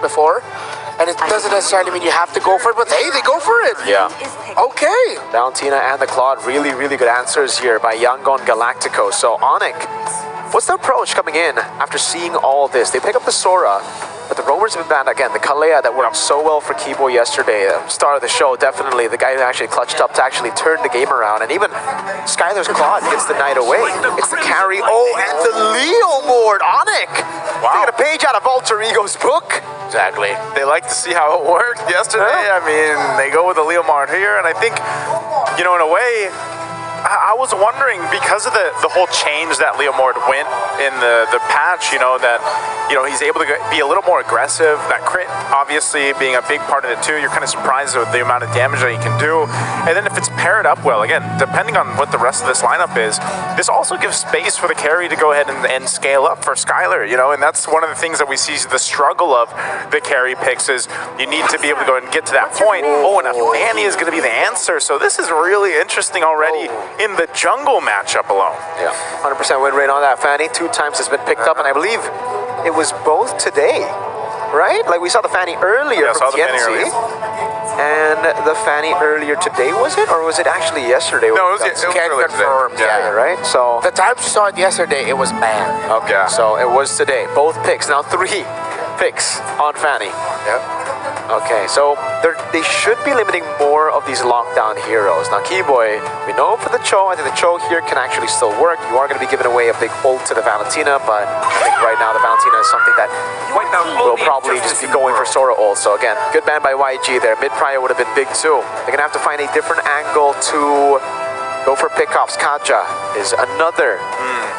before, and it doesn't necessarily mean you have to go for it, but hey, they go for it. Yeah. Okay. Valentina and the Claude, really, really good answers here by Yangon Galacticos. So Onic, what's the approach coming in after seeing all this? They pick up the Sora, but the Roamers have been banned again. The Kalea that worked so well for Kibo yesterday, star of the show, definitely the guy who actually clutched up to actually turn the game around. And even Skylar's Claude gets the night away. It's the carry. Oh, and the Leo board. Onic! Wow. Taking a page out of Alter Ego's book. Exactly. They like to see how it worked yesterday. I mean, they go with the Leomard here, and I think, you know, in a way, I was wondering, because of the whole change that Leomord went in the patch, you know, that, you know, he's able to be a little more aggressive. That crit, obviously, being a big part of it too, you're kind of surprised with the amount of damage that he can do. And then if it's paired up well, again, depending on what the rest of this lineup is, this also gives space for the carry to go ahead and scale up for Skylar, you know, and that's one of the things that we see the struggle of the carry picks is you need to be able to go and get to that point. Oh, and a Fanny is going to be the answer. So this is really interesting already in the jungle matchup alone. Yeah, 100% win rate on that Fanny. 2 times has been picked up, and I believe it was both today, right? Like we saw the Fanny earlier from TNC, and the Fanny earlier today, was it? Or was it actually yesterday? No, it was earlier confirmed. Yeah, right? So The times you saw it yesterday, it was banned. okay, so it was today. Both picks. Now 3 picks on Fanny. Yep. Okay, so they should be limiting more of these lockdown heroes. Now, Keyboy, we know for the Cho, I think the Cho here can actually still work. You are going to be giving away a big ult to the Valentina, but I think right now the Valentina is something that will probably just be going for Sora ult. So again, good ban by YG there. Mid-prior would have been big too. They're going to have to find a different angle to go for pickoffs. Kaja is another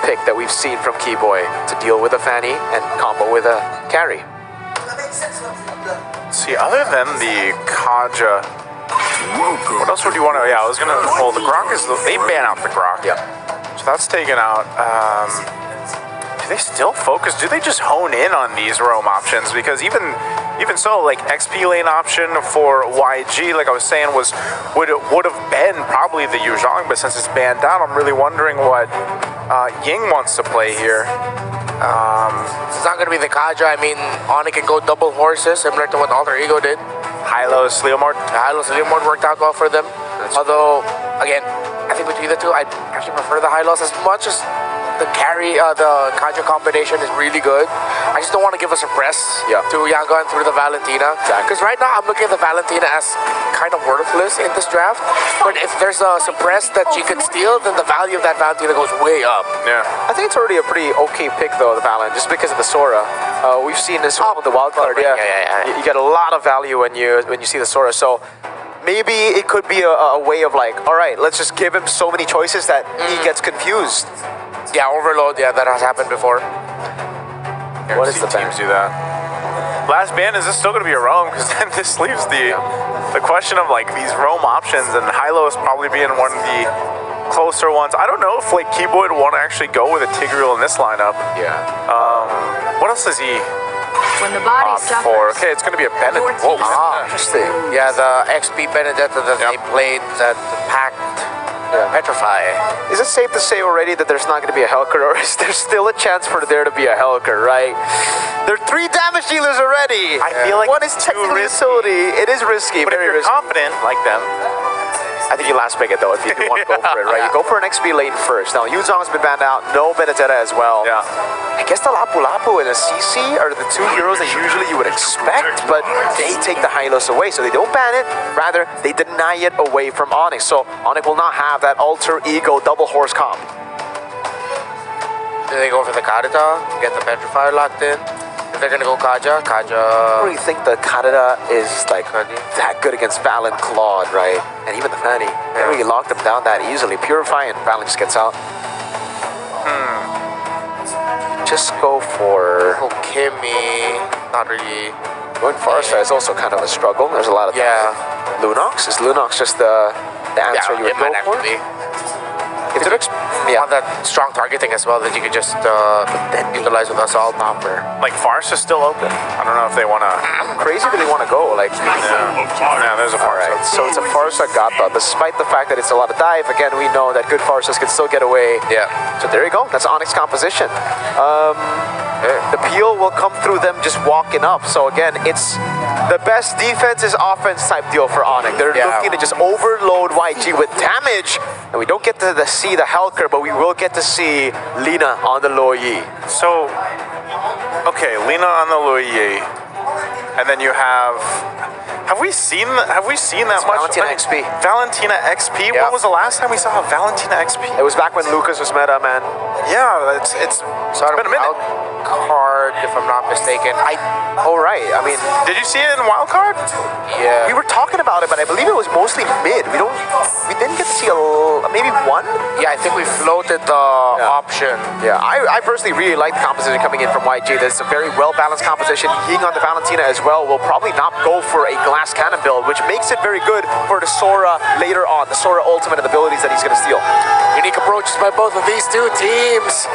pick that we've seen from Keyboy to deal with a Fanny and combo with a carry. See, other than the Kaja, what else would you want to? Yeah, I was gonna. Well, the Grok is. They ban out the Grok. Yep. So that's taken out. Do they still focus? Do they just hone in on these roam options? Because even so, like XP lane option for YG, like I was saying, would have been probably the Yuzhong, but since it's banned out, I'm really wondering what Ying wants to play here. It's not going to be the Kaja. I mean, Onic can go double horses, similar to what Alter Ego did. Hylos, Leomord. Hylos and Leomord worked out well for them. Although, again, I think between the two, I actually prefer the Hylos as much as the carry, the Kaja combination is really good. I just don't want to give a suppress to Yangon through the Valentina. Because right now, I'm looking at the Valentina as kind of worthless in this draft. But if there's a suppress that you can steal, then the value of that Valentina goes way up. Yeah. I think it's already a pretty okay pick though, the Valen, just because of the Sora. We've seen this with the wild card. You get a lot of value when you see the Sora. So maybe it could be a way of like, all right, let's just give him so many choices that he gets confused. Yeah, overload. Yeah, that has happened before. What is the ban? Teams do that. Last ban, is this still going to be a roam? Because then this leaves the question of like these roam options, and Hylos probably being one of the closer ones. I don't know if like Keyboy would want to actually go with a Tigreal in this lineup. Yeah. What else is he When the body suffers for? Okay, it's going to be a Benedict. Whoa, Interesting. Yeah, the XP Benedetta that they played that packed Petrify. Is it safe to say already that there's not going to be a Helker, or is there still a chance for there to be a Helker, right? There are 3 damage dealers already. I feel like one is technically utility. It is risky, but if you're confident like them, I think you last pick it though if you do want to go for it, right? You go for an XP lane first. Now, Yuzong's been banned out, no Benedetta as well. Yeah. I guess the Lapu Lapu and the CC are the 2 heroes that usually you would expect, but they take the Hylos away, so they don't ban it. Rather, they deny it away from Onic. So Onic will not have that Alter Ego double horse comp. Do they go for the Karita, get the Petrify locked in? If they're going to go Kaja, I don't really think the Karita is like that good against Valen Claude, right? And even the Fanny. They don't really lock them down that easily. Purify and Valen just gets out. Just go for Kimmy. Not really. going Farsight is also kind of a struggle. There's a lot of Lunox. Is Lunox just the answer you would go for? If it looks on that strong targeting as well that you could just utilize with Assault Bomber. like Farce is still open. I don't know if they want to. crazy do they want to go? Like, yeah, there's a Farce. Alright, so it's a Farsa Gata. Despite the fact that it's a lot of dive, again, we know that good Farsas can still get away. Yeah. So there you go. That's Onyx composition. The peel will come through them just walking up. So again, it's the best defense is offense type deal for Onic. They're looking to just overload YG with damage, and we don't get to see the Helker, but we will get to see Lina on the Luo Yi. So, okay, Lina on the Luo Yi, and then you have. Have we seen that much? Valentina XP. Valentina XP? Yeah. When was the last time we saw a Valentina XP? It was back when Lucas was meta, man. Yeah, it's been a minute. Card, if I'm not mistaken. Oh, right. I mean, Did you see it in Wildcard? Yeah. we were talking about it, but I believe it was mostly mid. We didn't get to see maybe one. Yeah, I think we floated the option. Yeah, I personally really like the composition coming in from YG. There's a very well-balanced composition. Ying on the Valentina as well will probably not go for a glass cannon build, which makes it very good for the Sora later on, the Sora ultimate and abilities that he's going to steal. Unique approaches by both of these two teams.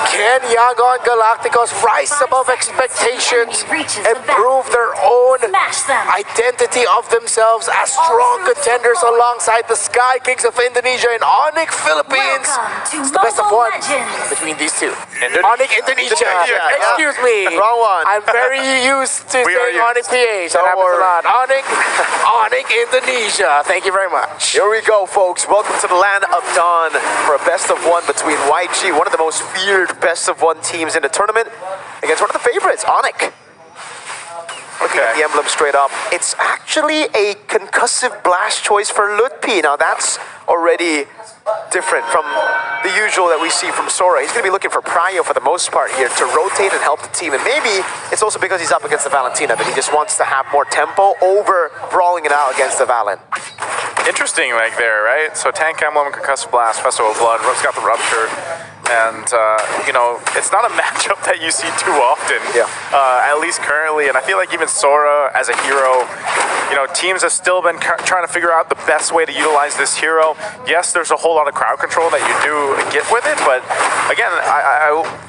Can Yangon Galacticos rise above expectations and prove their own identity of themselves as strong contenders alongside the Sky Kings of Indonesia and Onic Philippines? It's the best of one between these two. Onic Indonesia. Excuse me. Wrong one. I'm very used to We are saying Onic PH. That happens a lot. Onic Indonesia. Thank you very much. Here we go, folks. Welcome to the land of Dawn for a best of one between YG, one of the most feared best of one teams in the tournament, against one of the favorites, Onic. Looking at the emblem straight up, it's actually a concussive blast choice for Lutpi. Now that's already different from the usual that we see from Sora. He's going to be looking for Prio for the most part here to rotate and help the team. And maybe it's also because he's up against the Valentina, but he just wants to have more tempo over brawling it out against the Valen. Interesting right there, right? So Tank Emblem, Concussive Blast, Festival of Blood, Rook's got the Rupture. And, you know, it's not a matchup that you see too often, at least currently. And I feel like even Sora as a hero, you know, teams have still been trying to figure out the best way to utilize this hero. Yes, there's a whole lot of crowd control that you do get with it, but again,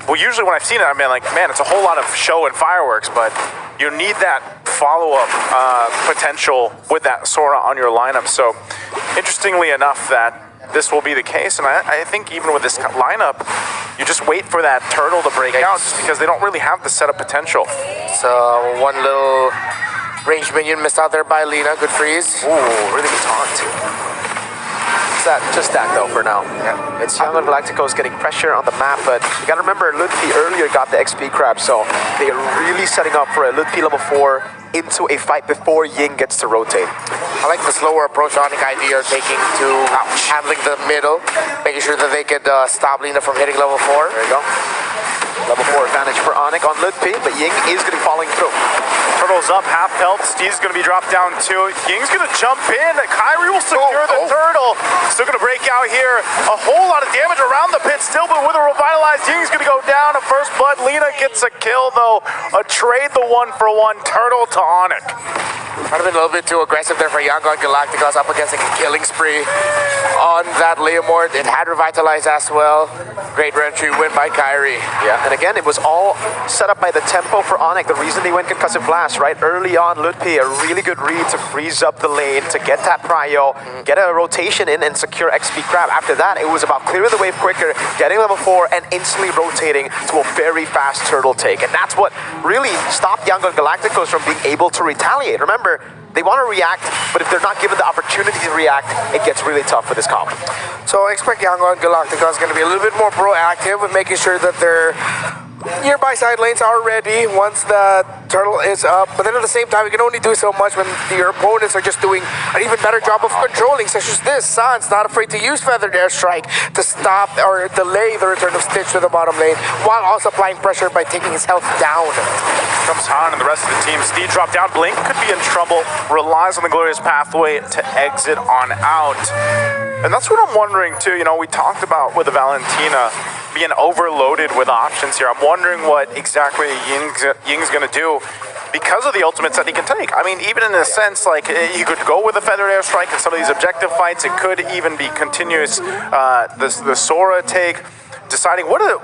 well, usually when I've seen it, I've been like, man, it's a whole lot of show and fireworks, but you need that follow-up potential with that Sora on your lineup. So, interestingly enough, that this will be the case, and I think even with this lineup, you just wait for that turtle to break out just because they don't really have the setup potential. So one little range minion missed out there by Lina. Good freeze. Ooh, really good taunt. Just that though for now. Yeah. It's Yangon Galacticos getting pressure on the map, but you gotta remember Lutpi earlier got the XP crab, so they are really setting up for a Lutpi level 4 into a fight before Ying gets to rotate. I like the slower approach Onic ID are taking to handling the middle, making sure that they could stop Lina from hitting level 4. There you go. Level 4 advantage for Onic on Lutpi, but Ying is going to be falling through. Turtle's up, half health. Steve's going to be dropped down too. Ying's going to jump in. Kyrie will secure the turtle. Still going to break out here. A whole lot of damage around the pit still, but with a revitalized, Ying's going to go down. A first blood. Lina gets a kill though. A trade the 1-for-1 turtle to Onic. Might have been a little bit too aggressive there for Yangon Galacticos up against a killing spree on that Leomord. It had revitalized as well. Great entry win by Kyrie. Yeah, and again, it was all set up by the tempo for Onic. The reason they went Concussive Blast, right? Early on, Lutpi, a really good read to freeze up the lane, to get that Prio, get a rotation in and secure XP Crab. After that, it was about clearing the wave quicker, getting level 4, and instantly rotating to a very fast turtle take. And that's what really stopped Yangon Galacticos from being able to retaliate. Remember, they want to react, but if they're not given the opportunity to react, it gets really tough for this comp. So I expect Yangon Galacticos is going to be a little bit more proactive with making sure that their nearby side lanes are ready once the turtle is up. But then at the same time, you can only do so much when your opponents are just doing an even better job of controlling, such as this. San's not afraid to use Feathered Airstrike to stop or delay the return of Stitch to the bottom lane, while also applying pressure by taking his health down. Comes Han and the rest of the team. Steve dropped down. Blink could be in trouble. Relies on the Glorious Pathway to exit on out. And that's what I'm wondering too. You know, we talked about with the Valentina being overloaded with options here. I'm wondering what exactly Ying's going to do because of the ultimates that he can take. I mean, even in a sense, like, you could go with a Feathered Airstrike in some of these objective fights. It could even be continuous, the Sora take, deciding what are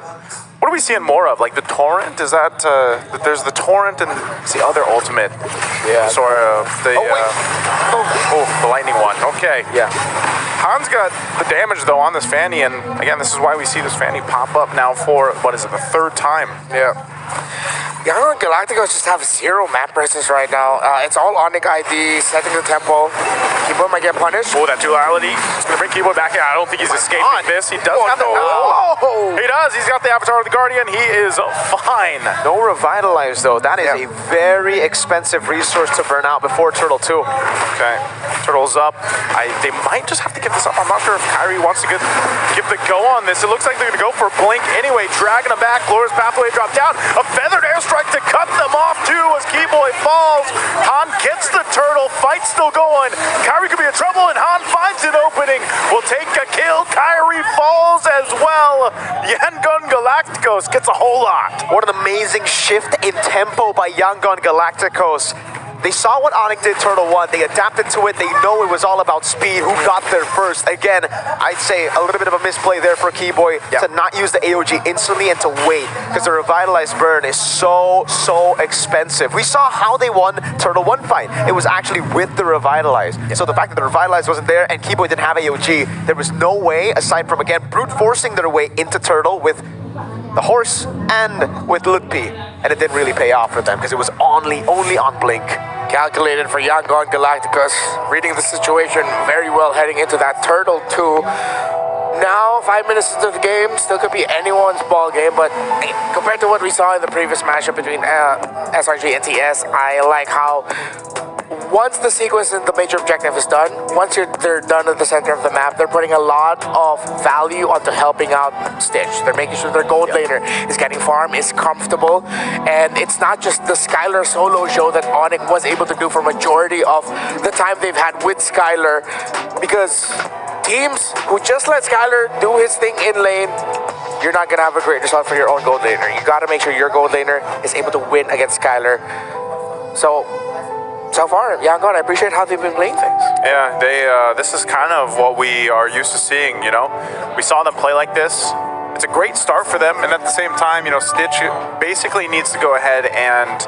What are we seeing more of? Like the Torrent? Is that, there's the Torrent and it's the other ultimate. Yeah. Sort of, the, the lightning one. Okay. Yeah. Han's got the damage though on this Fanny, and again, this is why we see this Fanny pop up now for, what is it, the third time? Yeah. Yangon Galacticos just have zero map presence right now. It's all Onic ID, setting the tempo. Keyboard might get punished. Oh, that duality. It's going to bring Keyboard back in. I don't think he's escaping this. He does have the... Oh! He does. He's got the Avatar of the Guardian. He is fine. No Revitalize, though. That is a very expensive resource to burn out before Turtle 2. Okay. Turtle's up. They might just have to give this up. I'm not sure if Kyrie wants to give the go on this. It looks like they're going to go for Blink anyway. Dragging him back. Glorious Pathway drop down. A feathered airstrike to cut them off too as Keyboy falls. Han gets the turtle, fight's still going. Kyrie could be in trouble and Han finds an opening. Will take a kill. Kyrie falls as well. Yangon Galacticos gets a whole lot. What an amazing shift in tempo by Yangon Galacticos. They saw what Onic did Turtle 1, they adapted to it, they know it was all about speed, who got there first. Again, I'd say a little bit of a misplay there for Keyboy to not use the AOG instantly and to wait, because the Revitalized burn is so expensive. We saw how they won Turtle 1 fight. It was actually with the Revitalized. So the fact that the Revitalized wasn't there and Keyboy didn't have AOG, there was no way, aside from, again, brute forcing their way into Turtle with the horse and with Lutpi, and it didn't really pay off for them because it was only on Blink. Calculated for Yangon Galacticos, reading the situation very well heading into that Turtle 2. Now, 5 minutes into the game, still could be anyone's ball game, but compared to what we saw in the previous matchup between SRG and TS, I like how once the sequence and the major objective is done, once they're done at the center of the map, they're putting a lot of value onto helping out Stitch. They're making sure their gold laner is getting farm, is comfortable, and it's not just the Skylar solo show that Onic was able to do for majority of the time they've had with Skylar, because teams who just let Skylar do his thing in lane, you're not going to have a great result for your own gold laner. You got to make sure your gold laner is able to win against Skylar. So far, Yangon, I appreciate how they've been playing things. Yeah, this is kind of what we are used to seeing, you know? We saw them play like this. It's a great start for them, and at the same time, you know, Stitch basically needs to go ahead and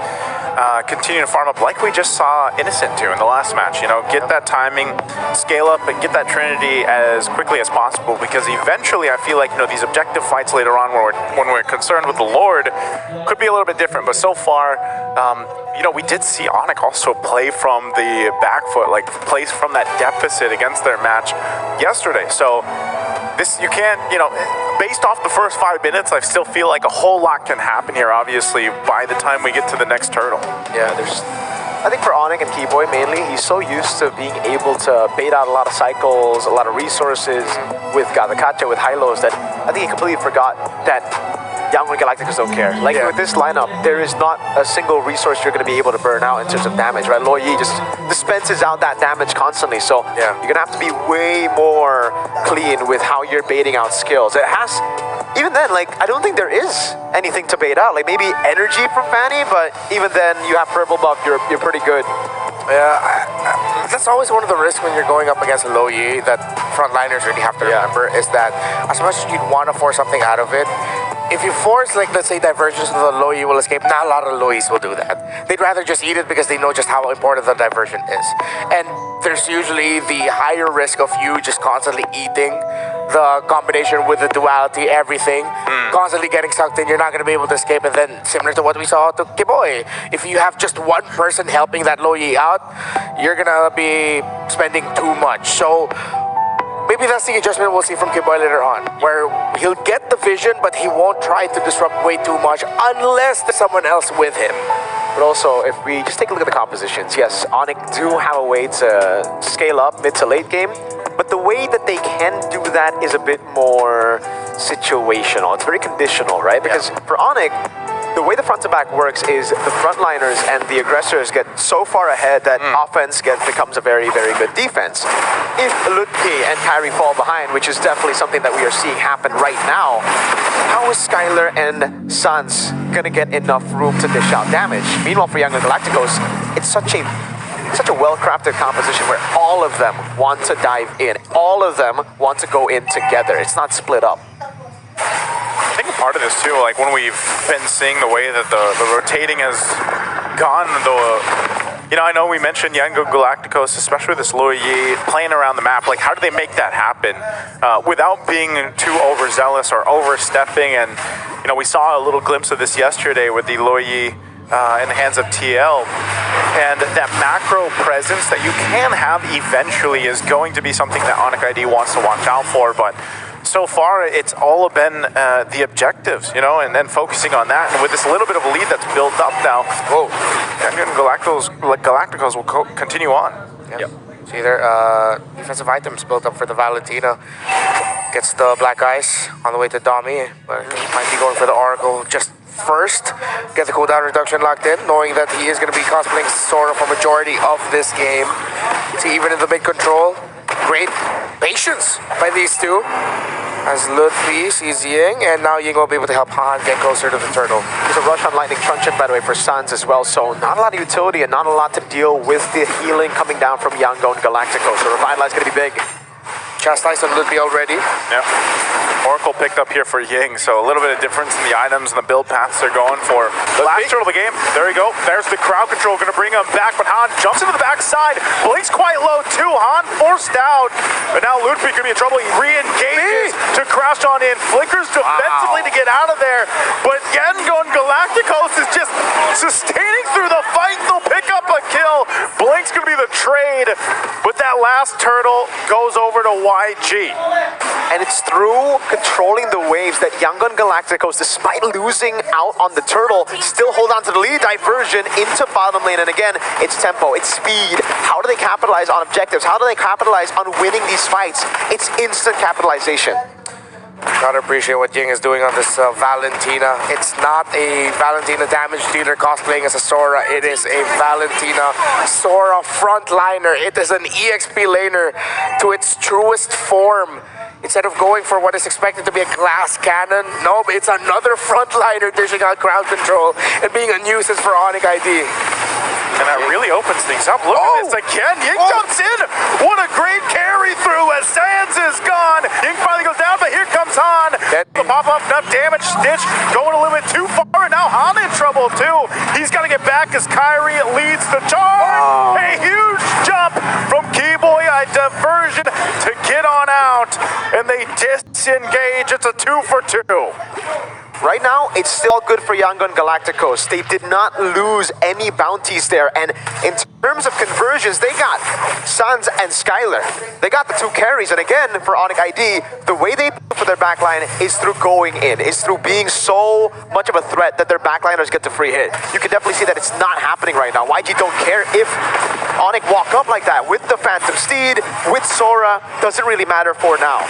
continue to farm up like we just saw Innocent do in the last match. You know, get that timing, scale up, and get that Trinity as quickly as possible, because eventually I feel like, you know, these objective fights later on when we're concerned with the Lord could be a little bit different, but so far, you know, we did see Onic also play from the back foot, like play from that deficit against their match yesterday. So this, you can't, you know, based off the first 5 minutes, I still feel like a whole lot can happen here, obviously, by the time we get to the next turtle. Yeah, I think for Onic and Keyboy mainly, he's so used to being able to bait out a lot of cycles, a lot of resources with Gathakacha, with Hylos, that I think he completely forgot that Yangon Galacticos don't care. Like with this lineup, there is not a single resource you're going to be able to burn out in terms of damage, right? Lo Yi just dispenses out that damage constantly, so you're going to have to be way more clean with how you're baiting out skills. It has, even then, like, I don't think there is anything to bait out. Like maybe energy from Fanny, but even then, you have purple buff, you're pretty good. Yeah, that's always one of the risks when you're going up against Lo Yi that frontliners really have to remember, is that as much as you'd want to force something out of it, if you force, like, let's say diversions, the Lo Yi will escape. Not a lot of Lo Yis will do that. They'd rather just eat it because they know just how important the diversion is. And there's usually the higher risk of you just constantly eating the combination with the duality, everything, constantly getting sucked in. You're not going to be able to escape. And then, similar to what we saw to Keyboy, if you have just one person helping that Lo Yi out, you're going to be spending too much. So maybe that's the adjustment we'll see from Keyboy later on, where he'll get the vision, but he won't try to disrupt way too much unless there's someone else with him. But also, if we just take a look at the compositions, yes, Onic do have a way to scale up mid to late game, but the way that they can do that is a bit more situational. It's very conditional, right? Because for Onic, the way the front to back works is the frontliners and the aggressors get so far ahead that offense becomes a very, very good defense. If Lutpi and Kyrie fall behind, which is definitely something that we are seeing happen right now, how is Skylar and Suns gonna get enough room to dish out damage? Meanwhile, for Yangon Galacticos, it's such a well-crafted composition where all of them want to dive in. All of them want to go in together. It's not split up. I think part of this too. Like when we've been seeing the way that the rotating has gone, I know we mentioned Yangon Galacticos, especially this Luo Yi playing around the map. Like, how do they make that happen without being too overzealous or overstepping? And we saw a little glimpse of this yesterday with the Luo Yi in the hands of TL. And that macro presence that you can have eventually is going to be something that Onic ID wants to watch out for. But so far, it's all been the objectives, and then focusing on that. And with this little bit of a lead that's built up now, Yangon Galacticos will continue on. Yep. See there, defensive items built up for the Valentina. Gets the Black Ice on the way to Dami, but he might be going for the Oracle just first. Get the cooldown reduction locked in, knowing that he is going to be cosplaying Sora for majority of this game. See, even in the mid control, great patience by these two. As Ludwig sees Ying, and now Ying will be able to help Han get closer to the turtle. There's a rush on Lightning Truncheon, by the way, for Suns as well, so not a lot of utility and not a lot to deal with the healing coming down from Yangon Galacticos. So Revitalize going to be big. Chastise on Ludwig already. Yep. Oracle picked up here for Ying, so a little bit of difference in the items and the build paths they're going for. The last turtle of the game, there you go. There's the crowd control, going to bring him back, but Han jumps into the backside. Blake's quite low too. Han forced out, but now Ludwig going to be in trouble. He re-engages to crash on in, flickers defensively to get out of there, but Yangon Galacticos is just sustaining through the fight. They'll pick up a kill. Blake's going to be the trade, but that last turtle goes over to YG. And it's through controlling the waves that Yangon Galacticos, despite losing out on the turtle, still hold on to the lead. Diversion into bottom lane, and again, it's tempo, it's speed. How do they capitalize on objectives? How do they capitalize on winning these fights? It's instant capitalization. Gotta appreciate what Ying is doing on this Valentina. It's not a Valentina damage dealer cosplaying as a Sora. It is a Valentina Sora frontliner. It is an EXP laner to its truest form. Instead of going for what is expected to be a glass cannon, no, it's another frontliner dishing out crowd control and being a nuisance for Onic ID. And that really opens things up. Look at this again. Ying jumps in. What a great carry through as Sans is gone. Ying finally goes down, but here comes Han. The pop-up, enough damage. Stitch going a little bit too far, and now Han in trouble too. He's got to get back as Kyrie leads the charge. A huge jump from Keyboy, a diversion to get on out, and they disengage. It's a 2 for 2. Right now, it's still good for Yangon Galacticos. They did not lose any bounties there. And in terms of conversions, they got Sans and Skylar. They got the two carries. And again, for Onic ID, the way they play for their backline is through going in, is through being so much of a threat that their backliners get the free hit. You can definitely see that it's not happening right now. YG don't care if Onic walk up like that. With the Phantom Steed, with Sora, doesn't really matter for now.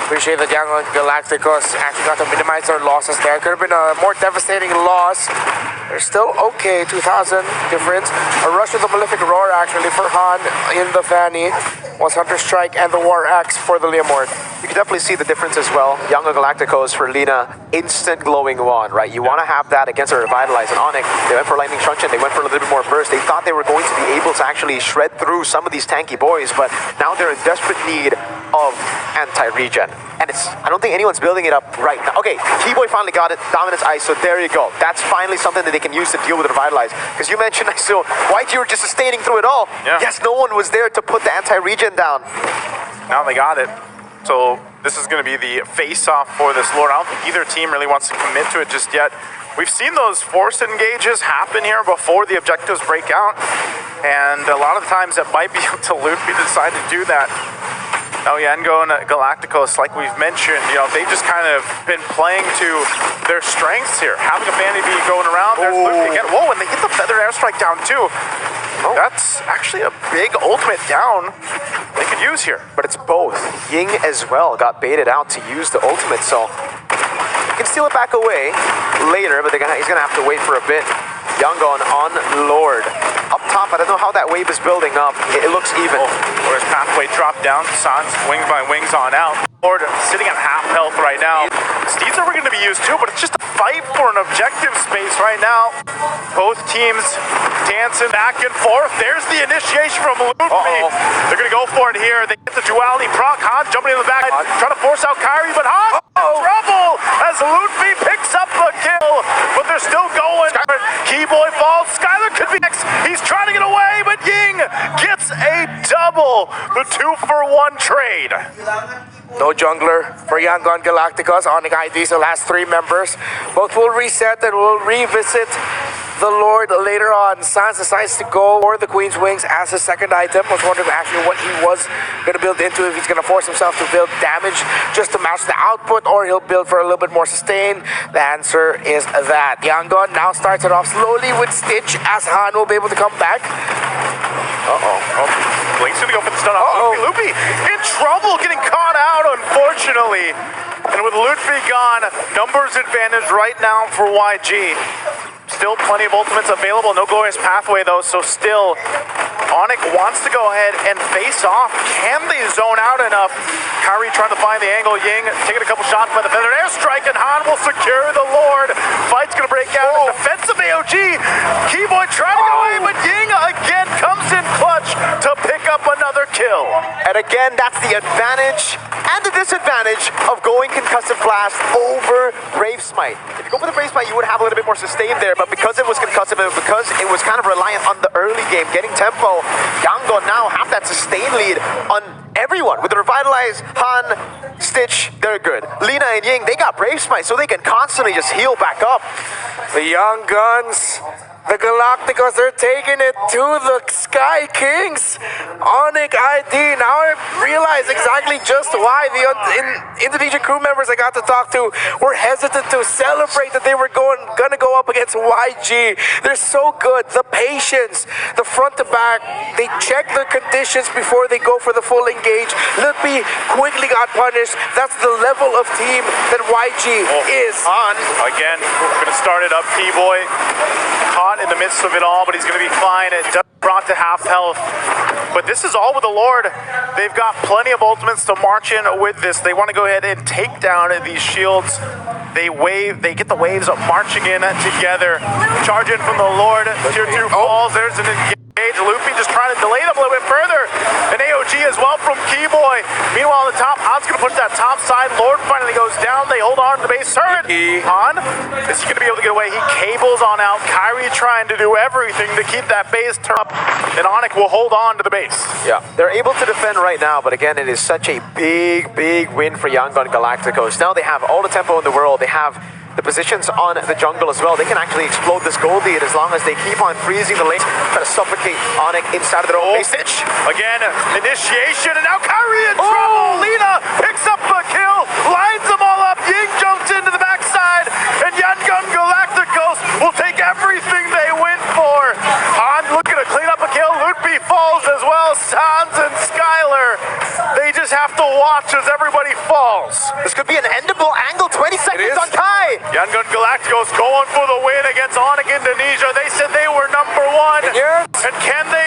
Appreciate that Yangon Galacticos actually got to minimize their losses there. Could have been a more devastating loss. They're still okay, 2,000 difference. A rush with the Malefic Roar actually for Han in the Fanny. Was Hunter Strike and the War Axe for the Leomord. You can definitely see the difference as well. Yangon Galacticos for Lina, instant glowing wand, right? You want to have that against a Revitalize. And Onic, they went for Lightning Truncheon, they went for a little bit more burst. They thought they were going to be able to actually shred through some of these tanky boys, but now they're in desperate need of anti-regen. And I don't think anyone's building it up right now. Okay, Keyboy finally got it, Dominance Ice, so there you go. That's finally something that they can use to deal with the Revitalize. Because you mentioned, so YG were just sustaining through it all. Yeah. Yes, no one was there to put the anti-regen down. Now they got it. So this is going to be the face-off for this Lord. I don't think either team really wants to commit to it just yet. We've seen those force engages happen here before the objectives break out. And a lot of the times it might be up to Luffy to decide to do that. Now Yangon Galacticos, like we've mentioned, they've just kind of been playing to their strengths here. Having a Vanity going around, there's Luffy again. Whoa, and they hit the Feather Airstrike down too. That's actually a big ultimate down they could use here. But it's both. Ying as well got baited out to use the ultimate, so he can steal it back away later, but he's gonna have to wait for a bit. Yangon on Lord. Up top, I don't know how that wave is building up. It looks even. Whereas Pathway dropped down, Sans wings by wings on out. Lord sitting at half health right now. Steeds are going to be used too, but it's just a fight for an objective space right now. Both teams dancing back and forth. There's the initiation from Luffy. They're going to go for it here. They get the duality proc. Han jumping in the back, trying to force out Kyrie, but Han trouble as Lutfi picks up a kill, but they're still going. Keyboy falls. Skylar could be next. He's trying to get away, but Ying gets a double. The 2-for-1 trade. No jungler for Yangon Galacticos. Onic ID still has 3 members. Both will reset and will revisit the Lord later on. Sans decides to go for the Queen's Wings as his second item. I was wondering actually what he was going to build into, if he's going to force himself to build damage just to match the output, or he'll build for a little bit more sustain. The answer is that. Yangon now starts it off slowly with Stitch, as Han will be able to come back. Blink's gonna go for the stun off. Lupi in trouble, getting caught out, unfortunately. And with Lutfi gone, numbers advantage right now for YG. Still plenty of ultimates available. No glorious pathway though, so still Onic wants to go ahead and face off. Can they zone out enough? Kyrie trying to find the angle. Ying taking a couple shots by the feathered airstrike, and Han will secure the Lord. Fight's gonna break out. Defensive AOG. Keyboy trying to get away, but Ying again comes in clutch to pick up another kill. And again, that's the advantage and the disadvantage of going Concussive Blast over Brave Smite. If you go for the Brave Smite, you would have a little bit more sustain there, but because it was concussive and because it was kind of reliant on the early game, getting tempo, Yangon now have that sustain lead on everyone. With the Revitalize, Han, Stitch, they're good. Lina and Ying, they got Brave Smite, so they can constantly just heal back up. The Young Guns, the Galacticos, they're taking it to the Sky Kings. Onic ID. Now I realize exactly just why the Indonesian crew members I got to talk to were hesitant to celebrate that they were gonna go up against YG. They're so good. The patience, the front to back, they check the conditions before they go for the full engage. Lutfi quickly got punished. That's the level of team that YG is. On again, we're gonna start it up. T-Boy caught in the midst of it all, but he's gonna be fine. It does brought to half health, but this is all with the Lord. They've got plenty of ultimates to march in with this. They want to go ahead and take down these shields. They get the waves up marching in together. Charge in from the Lord. Tier 2 falls. There's an engage. Lupi just trying to delay them a little bit further. An AOG as well from Keyboy. Meanwhile, on the top, Han's going to push that top side. Lord finally goes down. They hold on to the base turret. Han, is he going to be able to get away? He cables on out. Kyrie trying to do everything to keep that base turret up. And Onic will hold on to the base. Yeah, they're able to defend right now, but again, it is such a big win for Yangon Galacticos. Now they have all the tempo in the world. They have the positions on the jungle as well. They can actually explode this gold lead as long as they keep on freezing the lane, try to suffocate Onic inside of their own base. Stitch. Again, initiation, and now Kyrie in trouble. Lina picks up a kill, lines them all up. Ying jumps into the backside, and Yangon Galacticos will take everything they went for. Han looking to clean up a kill. Lutfi falls as well. Sans and Skylar, they just have to watch as everybody falls. This could be an endable angle. 20 seconds on Kai. Yangon Galacticos going for the win against Onic Indonesia. They said they were #1. And can they